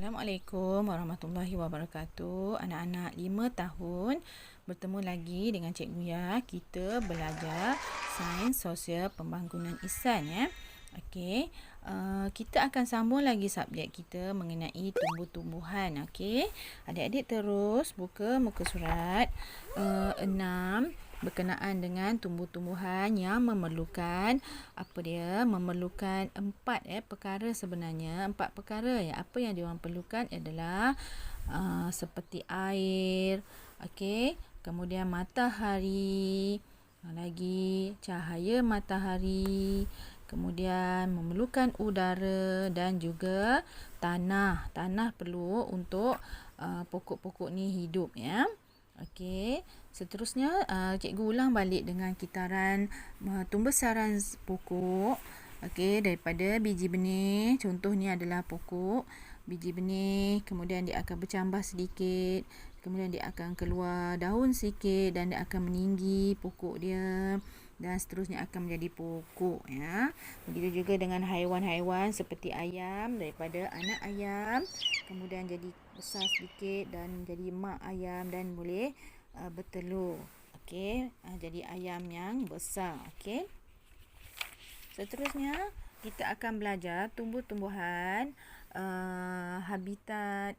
Assalamualaikum warahmatullahi wabarakatuh. Anak-anak 5 tahun bertemu lagi dengan Cikgu Ya. Kita belajar sains sosial pembangunan insan ya. Okey, kita akan sambung lagi subjek kita mengenai tumbuh-tumbuhan. Okey, adik-adik terus buka muka surat 6 berkenaan dengan tumbuh-tumbuhan yang memerlukan memerlukan 4 perkara sebenarnya. 4 perkara ya. Apa yang diorang perlukan adalah seperti air, okey, kemudian matahari, lagi cahaya matahari, kemudian memerlukan udara dan juga tanah. Tanah perlu untuk pokok-pokok ni hidup ya. Okey, seterusnya cikgu ulang balik dengan kitaran pembesaran pokok. Okey, daripada biji benih, contoh ni adalah pokok biji benih, kemudian dia akan bercambah sedikit, kemudian dia akan keluar daun sikit dan dia akan meninggi pokok dia dan seterusnya akan menjadi pokok ya. Begitu juga dengan haiwan-haiwan seperti ayam, daripada anak ayam kemudian jadi besar sedikit dan jadi mak ayam dan boleh bertelur. Okey, jadi ayam yang besar. Okey. Seterusnya kita akan belajar tumbuh-tumbuhan, habitat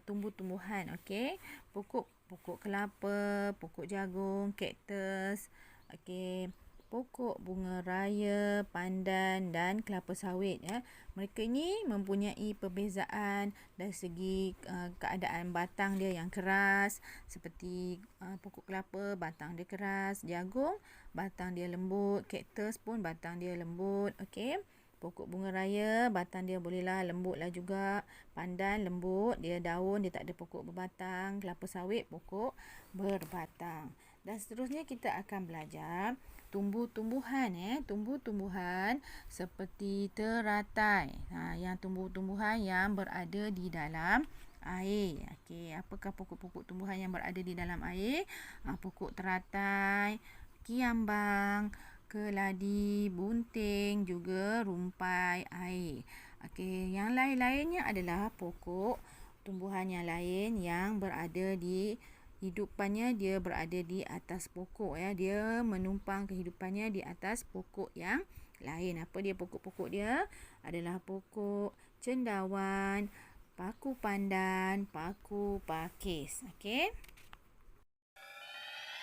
tumbuh-tumbuhan. Okey, pokok kelapa, pokok jagung, kaktus, okey, pokok bunga raya, pandan dan kelapa sawit ya. Mereka ini mempunyai perbezaan dari segi keadaan batang dia yang keras, seperti pokok kelapa batang dia keras, jagung batang dia lembut, kaktus pun batang dia lembut. Okey, pokok bunga raya batang dia bolehlah lembutlah juga, pandan lembut, dia daun dia tak ada pokok berbatang, kelapa sawit pokok berbatang. Dan seterusnya kita akan belajar tumbuh-tumbuhan tumbuh-tumbuhan seperti teratai. Yang tumbuh-tumbuhan yang berada di dalam air. Okey, apakah pokok-pokok tumbuhan yang berada di dalam air? Pokok teratai, kiambang, keladi, bunting, juga rumpai air. Okey, yang lain-lainnya adalah pokok tumbuhan yang lain yang berada di hidupannya, dia berada di atas pokok ya. Dia menumpang kehidupannya di atas pokok yang lain. Apa dia pokok-pokok dia? Adalah pokok cendawan, paku pandan, paku pakis. Okey.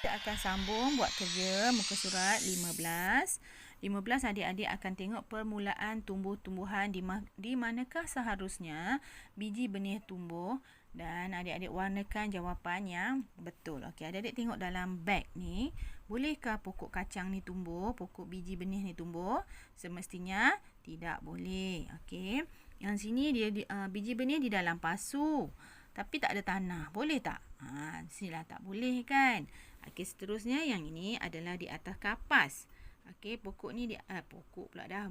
Kita akan sambung buat kerja muka surat 15. 15 adik-adik akan tengok permulaan tumbuh-tumbuhan di manakah seharusnya biji benih tumbuh dan adik-adik warnakan jawapan yang betul. Okey, adik-adik tengok dalam beg ni, bolehkah pokok kacang ni tumbuh, pokok biji benih ni tumbuh? Semestinya tidak boleh. Okey. Yang sini dia biji benih di dalam pasu tapi tak ada tanah. Boleh tak? Sinilah tak boleh kan. Okey, seterusnya yang ini adalah di atas kapas. Okey, pokok ni pokok pula dah.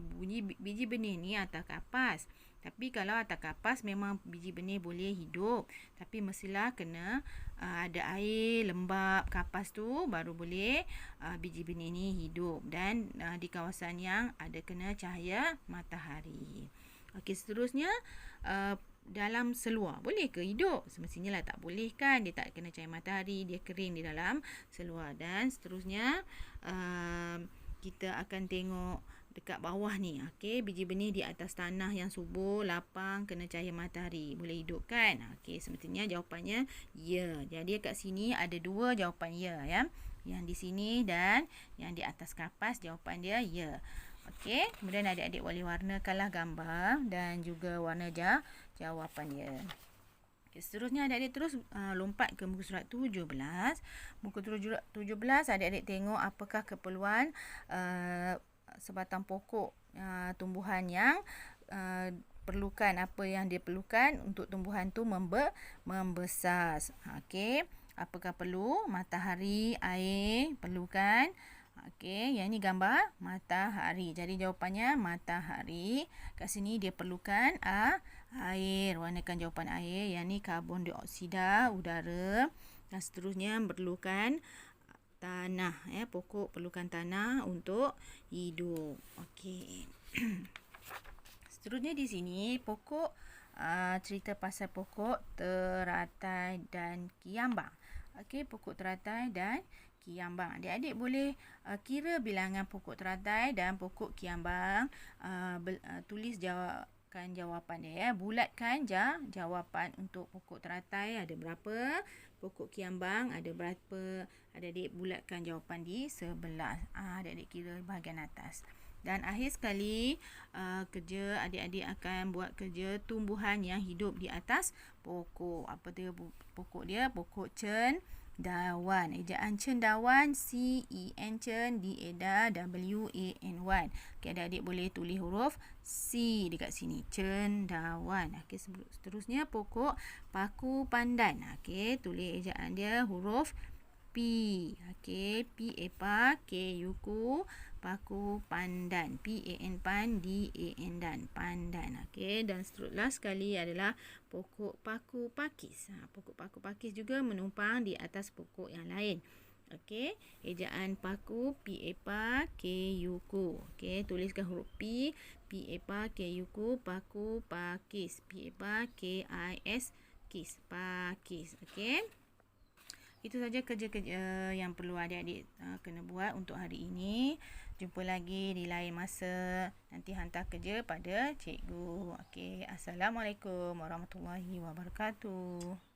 Biji benih ni atas kapas. Tapi kalau atas kapas memang biji benih boleh hidup. Tapi mestilah kena ada air, lembab kapas tu baru boleh biji benih ni hidup. Dan di kawasan yang ada kena cahaya matahari. Okey, seterusnya dalam seluar boleh ke hidup? Semestinya lah tak boleh kan. Dia tak kena cahaya matahari, dia kering di dalam seluar. Dan seterusnya kita akan tengok dekat bawah ni. Okey, biji benih di atas tanah yang subur, lapang, kena cahaya matahari, boleh hidup kan? Okey, semestinya jawapannya ya. Jadi kat sini ada dua jawapan ya ya. Yang di sini dan yang di atas kapas jawapan dia ya. Okey, kemudian adik-adik boleh warnakanlah gambar dan juga warna jawapan dia. Okay, seterusnya adik-adik terus lompat ke muka surat 17. Muka surat 17 adik-adik tengok apakah keperluan sebatang pokok tumbuhan yang perlukan, apa yang dia perlukan untuk tumbuhan tu membesar. Okey, apakah perlu? Matahari, air, perlukan. Okey, yang ini gambar matahari. Jadi jawapannya matahari. Kat sini dia perlukan air. Warnakan jawapan air. Yang ni karbon dioksida, udara. Dan seterusnya perlukan tanah. Pokok perlukan tanah untuk hidup. Okey. Seterusnya di sini pokok cerita pasal pokok teratai dan kiambang. Okey, pokok teratai dan kiambang. Adik-adik boleh kira bilangan pokok teratai dan pokok kiambang. Tulis jawapan dia ya. Bulatkan jawapan untuk pokok teratai ada berapa, pokok kiambang ada berapa. Adik-adik bulatkan jawapan di sebelah. Adik-adik kira bahagian atas. Dan akhir sekali, kerja adik-adik akan buat kerja tumbuhan yang hidup di atas pokok. Apa dia pokok dia? Pokok cendawan. Ejaan cendawan, C-E-N, cen, D-A, W-A-N-Y. Okay, adik-adik boleh tulis huruf C dekat sini. Cendawan. Okay, seterusnya pokok paku pandan. Okay, tulis ejaan dia huruf P. Okey, P-A-P, K-U-K, paku pandan. P-A-N, pan, D-A-N, dan pandan. Okey, dan seterusnya sekali adalah pokok paku pakis. Pokok paku pakis juga menumpang di atas pokok yang lain. Okey, ejaan paku, P-A-P, K-U-K. Okey, tuliskan huruf P, P-A-P, K-U-K, paku pakis. P-A-P, K-I-S, kis, pakis. Okey. Itu saja kerja-kerja yang perlu adik-adik kena buat untuk hari ini. Jumpa lagi di lain masa. Nanti hantar kerja pada cikgu. Okey, Assalamualaikum warahmatullahi wabarakatuh.